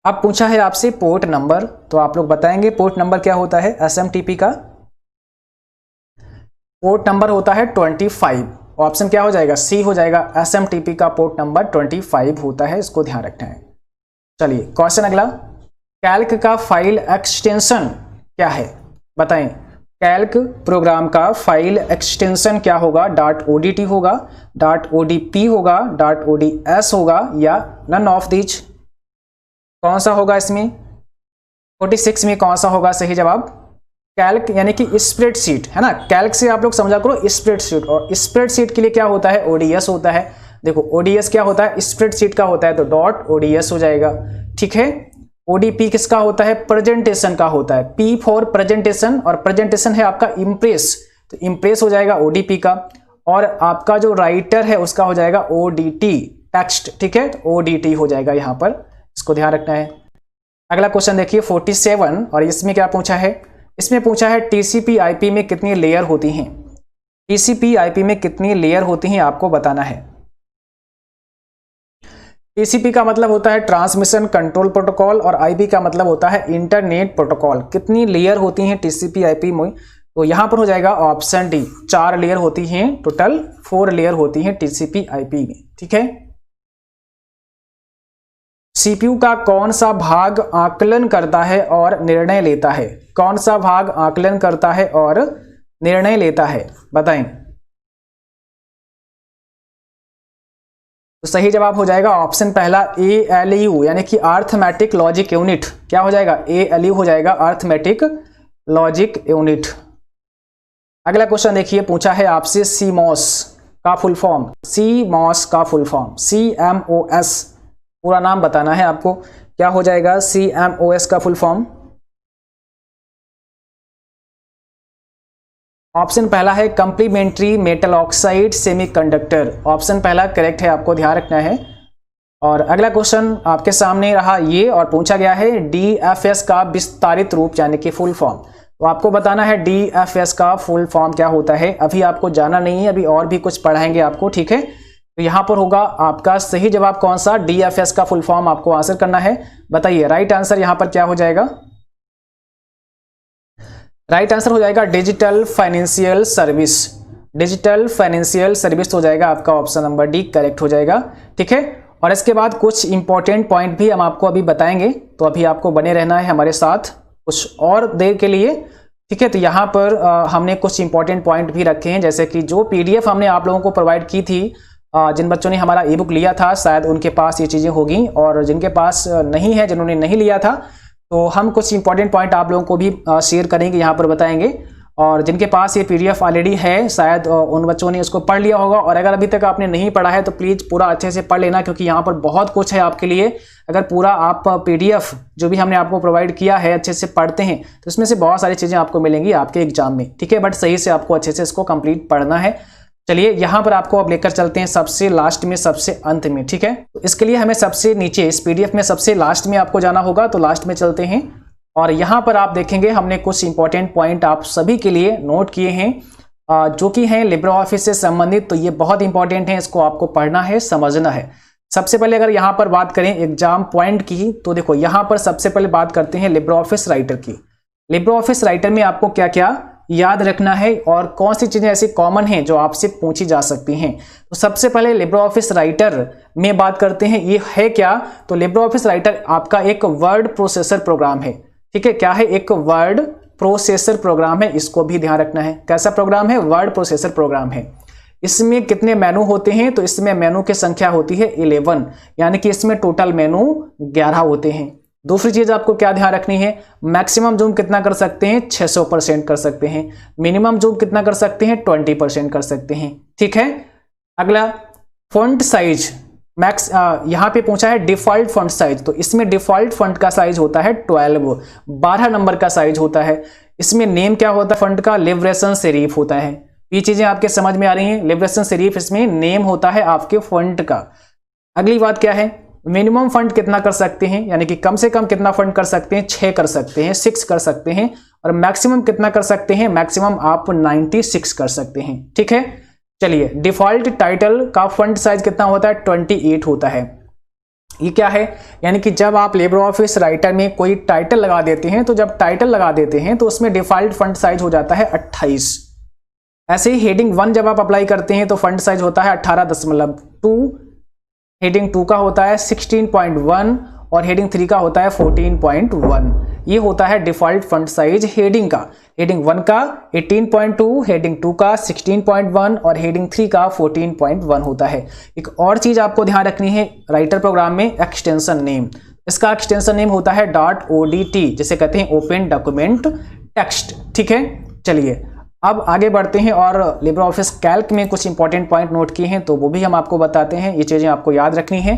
अब पूछा है आपसे पोर्ट नंबर, तो आप लोग बताएंगे पोर्ट नंबर क्या होता है? SMTP का पोर्ट नंबर होता है 25। ऑप्शन क्या हो जाएगा? सी हो जाएगा, SMTP का पोर्ट नंबर 25 होता है, इसको ध्यान रखना है। चलिए क्वेश्चन अगला, कैल्क का फाइल एक्सटेंशन क्या है? बताएं कैल्क प्रोग्राम का फाइल एक्सटेंशन क्या होगा? .odt होगा, .odp होगा, .ods होगा, या नन ऑफ दीज? कौन सा होगा इसमें? 46 में कौन सा होगा सही जवाब? कैल्क यानी कि स्प्रेडशीट, है ना? कैल्क से आप लोग समझा करो स्प्रेडशीट, और स्प्रेडशीट के लिए क्या होता है? ODS होता है। देखो ODS क्या होता है? स्प्रेडशीट का होता है, तो .ods हो जाएगा, ठीक है? ODP किसका होता है? प्रेजेंटेशन का होता है। P फॉर प्रेजेंटेशन, और प्रेजेंटेशन है आपका इम्प्रेस, तो इम्प्रेस हो जाएगा ODP का। और आपका जो राइटर है उसका हो जाएगा ODT, टेक्स्ट, ठीक है, तो ODT हो जाएगा यहाँ पर, इसको ध्यान रखना है। अगला क्वेश्चन देखिए 47, और इसमें क्या पूछा है? इसमें पूछा है TCP/IP में कितनी लेयर होती हैं? TCP/IP में कितनी लेयर होती हैं आपको बताना है। TCP का मतलब होता है ट्रांसमिशन कंट्रोल प्रोटोकॉल, और IP का मतलब होता है इंटरनेट प्रोटोकॉल। कितनी लेयर होती हैं TCP/IP में? तो यहां पर हो जाएगा ऑप्शन डी, 4 लेयर होती हैं, टोटल 4 लेयर होती हैं TCP/IP में, ठीक है। CPU का कौन सा भाग आकलन करता है और निर्णय लेता है? कौन सा भाग आकलन करता है और निर्णय लेता है, बताएं। तो सही जवाब हो जाएगा ऑप्शन पहला ALU, यानी कि अर्थमेटिक लॉजिक यूनिट। क्या हो जाएगा? ALU हो जाएगा, अर्थमेटिक लॉजिक यूनिट। अगला क्वेश्चन देखिए, पूछा है आपसे CMOS का फुल फॉर्म। CMOS का फुल फॉर्म, CMOS पूरा नाम बताना है आपको। क्या हो जाएगा CMOS का फुल फॉर्म? ऑप्शन पहला है complementary metal oxide semiconductor. Option पहला करेक्ट है, आपको ध्यान रखना है। और अगला क्वेश्चन आपके सामने रहा ये, और पूछा गया है DFS का विस्तारित रूप यानी कि फुल फॉर्म। तो आपको बताना है DFS का फुल फॉर्म क्या होता है। अभी आपको जाना नहीं है, अभी और भी कुछ पढ़ाएंगे आपको, ठीक है। तो यहां पर होगा आपका सही जवाब कौन सा? DFS का फुल फॉर्म आपको आंसर करना है। बताइए राइट आंसर यहां पर क्या हो जाएगा? राइट आंसर हो जाएगा digital financial service. Digital financial service हो जाएगा आपका, ऑप्शन नंबर डी करेक्ट हो जाएगा, ठीक है। और इसके बाद कुछ इंपॉर्टेंट पॉइंट भी हम आपको अभी बताएंगे, तो अभी आपको बने रहना है हमारे साथ कुछ और देर के लिए, ठीक है। तो यहाँ पर हमने कुछ इंपॉर्टेंट पॉइंट भी रखे हैं, जैसे कि जो PDF हमने आप लोगों को प्रोवाइड की थी, जिन बच्चों ने हमारा ई बुक लिया था शायद उनके पास ये चीज़ें होगी, और जिनके पास नहीं है, जिन्होंने नहीं लिया था, तो हम कुछ इंपॉर्टेंट पॉइंट आप लोगों को भी शेयर करेंगे, यहाँ पर बताएंगे। और जिनके पास ये PDF ऑलरेडी है, शायद उन बच्चों ने उसको पढ़ लिया होगा, और अगर अभी तक आपने नहीं पढ़ा है तो प्लीज़ पूरा अच्छे से पढ़ लेना, क्योंकि यहाँ पर बहुत कुछ है आपके लिए। अगर पूरा आप PDF जो भी हमने आपको प्रोवाइड किया है अच्छे से पढ़ते हैं तो इसमें से बहुत सारी चीज़ें आपको मिलेंगी आपके एग्जाम में, ठीक है। बट सही से आपको अच्छे से इसको कंप्लीट पढ़ना है। चलिए यहाँ पर आपको अब लेकर चलते हैं सबसे लास्ट में, सबसे अंत में, ठीक है। तो इसके लिए हमें सबसे नीचे इस PDF में सबसे लास्ट में आपको जाना होगा, तो लास्ट में चलते हैं। और यहाँ पर आप देखेंगे हमने कुछ इंपॉर्टेंट पॉइंट आप सभी के लिए नोट किए हैं, जो कि हैं लिब्रे ऑफिस से संबंधित। तो ये बहुत इंपॉर्टेंट है, इसको आपको पढ़ना है, समझना है। सबसे पहले अगर यहाँ पर बात करें एग्जाम पॉइंट की, तो देखो यहाँ पर सबसे पहले बात करते हैं लिब्रे ऑफिस राइटर की। लिब्रे ऑफिस राइटर में आपको क्या क्या याद रखना है और कौन सी चीजें ऐसी कॉमन हैं जो आपसे पूछी जा सकती हैं। तो सबसे पहले लिब्रे ऑफिस राइटर में बात करते हैं, ये है क्या? तो लिब्रे ऑफिस राइटर आपका एक वर्ड प्रोसेसर प्रोग्राम है, ठीक है। क्या है? एक वर्ड प्रोसेसर प्रोग्राम है, इसको भी ध्यान रखना है। कैसा प्रोग्राम है? वर्ड प्रोसेसर प्रोग्राम है। इसमें कितने मेनू होते हैं? तो इसमें मेनू की संख्या होती है 11, यानी कि इसमें टोटल मेनू 11 होते हैं। दूसरी चीज आपको क्या ध्यान रखनी है? मैक्सिमम जूम कितना कर सकते हैं? 600% कर सकते हैं। मिनिमम जूम कितना कर सकते हैं? 20% कर सकते हैं, ठीक है। अगला फॉन्ट साइज, मैक्स यहाँ पे पूछा है डिफॉल्ट फॉन्ट साइज, तो इसमें डिफॉल्ट फॉन्ट का साइज होता है 12 नंबर का साइज होता है। इसमें नेम क्या होता है फॉन्ट का? लिबरेशन सेरिफ होता है। ये चीजें आपके समझ में आ रही हैं? लिबरेशन सेरिफ इसमें नेम होता है आपके फॉन्ट का। अगली बात क्या है? मिनिमम फंड कितना कर सकते हैं, यानी कि कम से कम कितना फंड कर सकते हैं? 6 कर सकते हैं, 6 कर सकते हैं। और मैक्सिमम कितना कर सकते हैं? मैक्सिमम आप 96 कर सकते हैं, ठीक है। चलिए, डिफॉल्ट टाइटल का फंड साइज कितना होता है? 28 होता है। ये क्या है? यानी कि जब आप लिब्रे ऑफिस राइटर में कोई टाइटल लगा देते हैं, तो जब टाइटल लगा देते हैं तो उसमें डिफॉल्ट फंड साइज हो जाता है 28। ऐसे ही हेडिंग 1 जब आप अप्लाई करते हैं तो फंड साइज होता है 18.2, हेडिंग 2 का होता है 16.1 और हेडिंग 3 का होता है 14.1। ये होता है डिफॉल्ट फंड साइज हेडिंग का। हेडिंग 1 का 18.2, हेडिंग 2 का 16.1 और हेडिंग 3 का 14.1 होता है। एक और चीज आपको ध्यान रखनी है राइटर प्रोग्राम में, एक्सटेंशन नेम। इसका एक्सटेंशन नेम होता है .odt, जिसे कहते हैं ओपन डॉक्यूमेंट टेक्स्ट, ठीक है। चलिए अब आगे बढ़ते हैं और लिब्रे ऑफिस कैल्क में कुछ इंपॉर्टेंट पॉइंट नोट किए हैं, तो वो भी हम आपको बताते हैं। ये चीज़ें आपको याद रखनी है।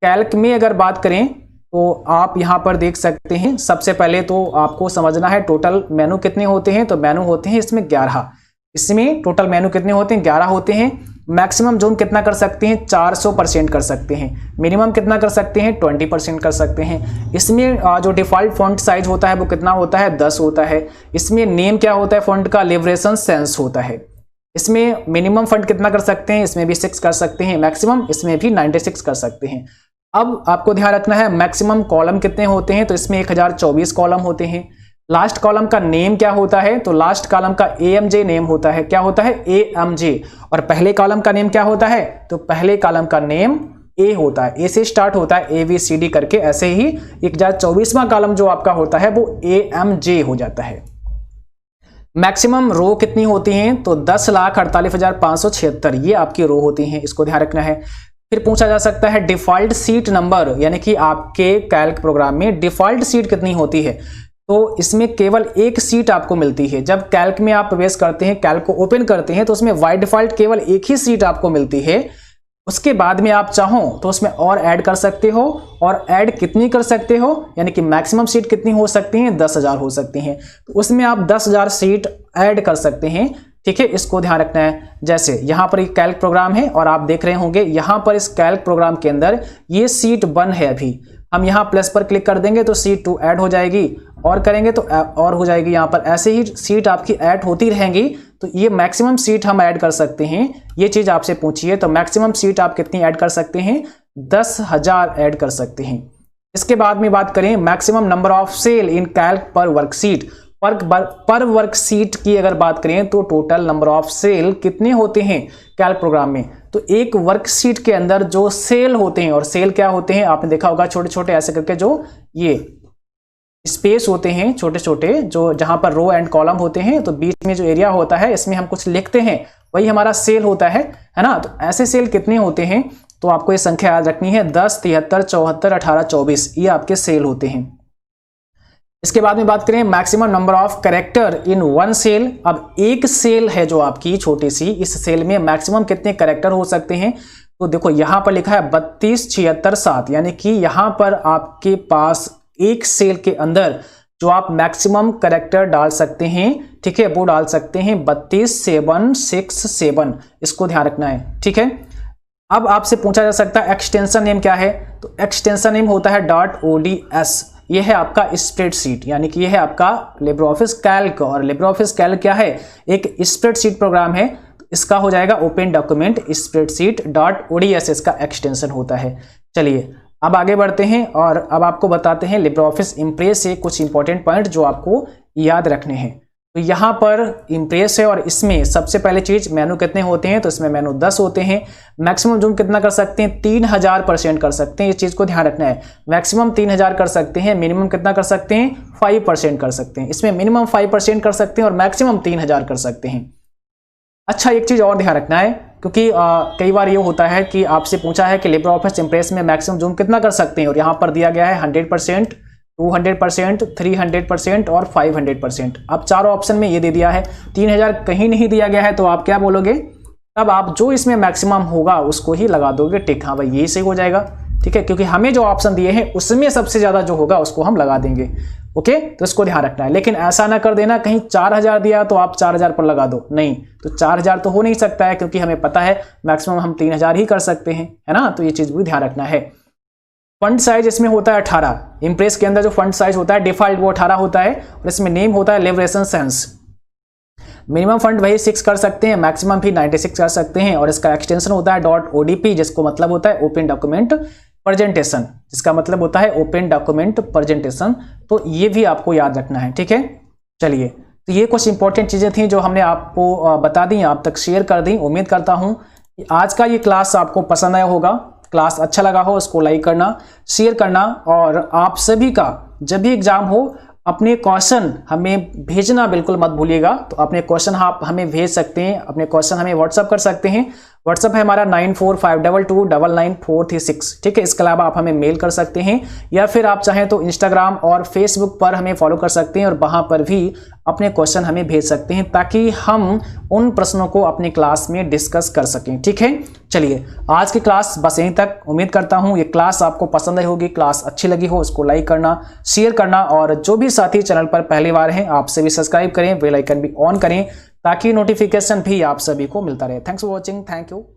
कैल्क में अगर बात करें तो आप यहाँ पर देख सकते हैं। सबसे पहले तो आपको समझना है टोटल मेनू कितने होते हैं। तो मेनू होते हैं इसमें 11, इसमें टोटल मेनू कितने होते हैं 11 होते हैं। मैक्सिमम जूम कितना कर सकते हैं 400% कर सकते हैं। मिनिमम कितना कर सकते हैं 20% कर सकते हैं। इसमें जो डिफ़ॉल्ट फॉन्ट साइज होता है वो कितना होता है 10 होता है। इसमें नेम क्या होता है फॉन्ट का लिबरेशन सेंस होता है। इसमें मिनिमम फॉन्ट कितना कर सकते हैं, इसमें भी 6 कर सकते हैं। मैक्सिमम इसमें भी 96 कर सकते हैं। अब आपको ध्यान रखना है मैक्सिमम कॉलम कितने होते हैं। तो इसमें 1024 कॉलम होते हैं। लास्ट कॉलम का नेम क्या होता है, तो लास्ट कॉलम का AMJ नेम होता है। क्या होता है AMJ। और पहले कॉलम का नेम क्या होता है, तो पहले कॉलम का नेम A होता है। A से स्टार्ट होता है ABCD करके। ऐसे ही 1024वां कॉलम जो आपका होता है वो AMJ हो जाता है। मैक्सिमम रो कितनी होती हैं, तो 10,48,576 ये आपकी रो होती हैं, इसको ध्यान रखना है। फिर पूछा जा सकता है डिफॉल्ट सीट नंबर, यानी कि आपके कैल्क प्रोग्राम में डिफॉल्ट सीट कितनी होती है। तो इसमें केवल एक सीट आपको मिलती है। जब कैल्क में आप प्रवेश करते हैं, कैल्क को ओपन करते हैं, तो उसमें बाय डिफॉल्ट केवल एक ही सीट आपको मिलती है। उसके बाद में आप चाहो तो उसमें और ऐड कर सकते हो, और ऐड कितनी कर सकते हो, यानी कि मैक्सिमम सीट कितनी हो सकती हैं 10,000 हो सकती हैं। तो उसमें आप 10,000 सीट ऐड कर सकते हैं। ठीक है, इसको ध्यान रखना है। जैसे यहाँ पर एक कैल्क प्रोग्राम है और आप देख रहे होंगे यहाँ पर इस कैल्क प्रोग्राम के अंदर ये सीट 1 है। अभी हम यहाँ प्लस पर क्लिक कर देंगे तो सीट 2 ऐड हो जाएगी, और करेंगे तो और हो जाएगी। यहाँ पर ऐसे ही सीट आपकी ऐड होती रहेंगी। तो ये मैक्सिमम सीट हम ऐड कर सकते हैं। ये चीज़ आपसे पूछी है, तो मैक्सिमम सीट आप कितनी ऐड कर सकते हैं 10,000 ऐड कर सकते हैं। इसके बाद में बात करें maximum number of cell in Calc per worksheet. Per worksheet की अगर बात करें तो टोटल नंबर ऑफ सेल कितने होते हैं कैल्क प्रोग्राम में, तो एक वर्कशीट के अंदर जो सेल होते हैं, और सेल क्या होते हैं आपने देखा होगा छोटे छोटे ऐसे करके जो ये स्पेस होते हैं छोटे छोटे, जो जहां पर रो एंड कॉलम होते हैं, तो बीच में जो एरिया होता है इसमें हम कुछ लिखते हैं, वही हमारा सेल होता है ना। तो ऐसे सेल कितने होते हैं, तो आपको ये संख्या याद रखनी है 10, 73, 74, 18, 24 ये आपके सेल होते हैं। इसके बाद में बात करें maximum number of character in 1 cell. अब एक सेल है जो आपकी छोटी सी, इस सेल में मैक्सिमम कितने कैरेक्टर हो सकते हैं, तो देखो यहां पर लिखा है 32, 76, 7, यानी कि यहां पर आपके पास एक सेल के अंदर जो आप मैक्सिमम कैरेक्टर डाल सकते हैं, ठीक है, वो डाल सकते हैं 32, 7, 6, 7। इसको ध्यान रखना है। ठीक है, अब आपसे पूछा जा सकता है एक्सटेंशन नेम क्या है, तो एक्सटेंशन नेम होता है .ods। यह है आपका स्प्रेडशीट, यानी कि यह है आपका लिब्रियोफिस कैल्क। और लिब्रियोफिस कैल्क क्या है, एक स्प्रेडशीट प्रोग्राम है। इसका हो जाएगा ओपन डॉक्यूमेंट स्प्रेडशीट .ods इसका एक्सटेंशन होता है। चलिए अब आगे बढ़ते हैं और अब आपको बताते हैं लिब्रियोफिस इम्प्रेस से कुछ इंपॉर्टेंट पॉइंट जो आपको याद रखने हैं। तो यहाँ पर इम्प्रेस है और इसमें सबसे पहले चीज मेनू कितने होते हैं, तो इसमें मेनू 10 होते हैं। मैक्सिमम जूम कितना कर सकते हैं 3000% कर सकते हैं, ये चीज को ध्यान रखना है। मैक्सिमम 3000 कर सकते हैं, मिनिमम कितना कर सकते हैं 5% कर सकते हैं। इसमें मिनिमम 5% कर सकते हैं और मैक्सिमम 3000 कर सकते हैं। अच्छा, एक चीज और ध्यान रखना है, क्योंकि कई बार ये होता है कि आपसे पूछा है कि लिब्रियोफिस इम्प्रेस में मैक्सिमम जूम कितना कर सकते हैं, और यहाँ पर दिया गया है 100%, 200%, 300% और 500%। अब चारों ऑप्शन में ये दे दिया है, 3000 कहीं नहीं दिया गया है, तो आप क्या बोलोगे, तब आप जो इसमें मैक्सिमम होगा उसको ही लगा दोगे टिक। हाँ भाई ये सही हो जाएगा, ठीक है, क्योंकि हमें जो ऑप्शन दिए हैं उसमें सबसे ज्यादा जो होगा उसको हम लगा देंगे। ओके, तो इसको ध्यान रखना है। लेकिन ऐसा ना कर देना कहीं 4000 दिया तो आप 4000 पर लगा दो, नहीं, तो 4000 तो हो नहीं सकता है, क्योंकि हमें पता है मैक्सिमम हम 3000 ही कर सकते हैं, है ना। तो ये चीज भी ध्यान रखना है। फंड साइज इसमें होता है 18। इंप्रेस के अंदर जो फंड साइज होता है डिफॉल्ट वो 18 होता है, और इसमें नेम होता है लिबरेशन सेंस। मिनिमम फंड वही 6 कर सकते हैं, मैक्सिमम भी 96 कर सकते हैं, और इसका एक्सटेंशन होता है .odp, जिसको मतलब होता है ओपन डॉक्यूमेंट प्रेजेंटेशन, जिसका मतलब होता है ओपन डॉक्यूमेंट प्रेजेंटेशन। तो ये भी आपको याद रखना है, ठीक है। चलिए, तो ये कुछ इंपॉर्टेंट चीजें थी जो हमने आपको बता दी, आप तक शेयर कर दी। उम्मीद करता हूं कि आज का ये क्लास आपको पसंद आया होगा। क्लास अच्छा लगा हो उसको लाइक करना, शेयर करना, और आप सभी का जब भी एग्जाम हो अपने क्वेश्चन हमें भेजना बिल्कुल मत भूलिएगा। तो अपने क्वेश्चन आप हमें भेज सकते हैं, अपने क्वेश्चन हमें व्हाट्सअप कर सकते हैं। व्हाट्सअप है हमारा 9452229943 ठीक है। इसके अलावा आप हमें मेल कर सकते हैं या फिर आप चाहें तो इंस्टाग्राम और फेसबुक पर हमें फॉलो कर सकते हैं और वहां पर भी अपने क्वेश्चन हमें भेज सकते हैं ताकि हम उन प्रश्नों को अपनी क्लास में डिस्कस कर सकें। ठीक है, चलिए आज की क्लास बस यहीं तक। उम्मीद करता हूं ये क्लास आपको पसंद आई होगी, क्लास अच्छी लगी हो उसको लाइक करना, शेयर करना और जो भी साथी चैनल पर पहली बार हैं आपसे भी सब्सक्राइब करें, बेल आइकन भी ऑन करें ताकि नोटिफिकेशन भी आप सभी को मिलता रहे। Thanks for watching, thank you.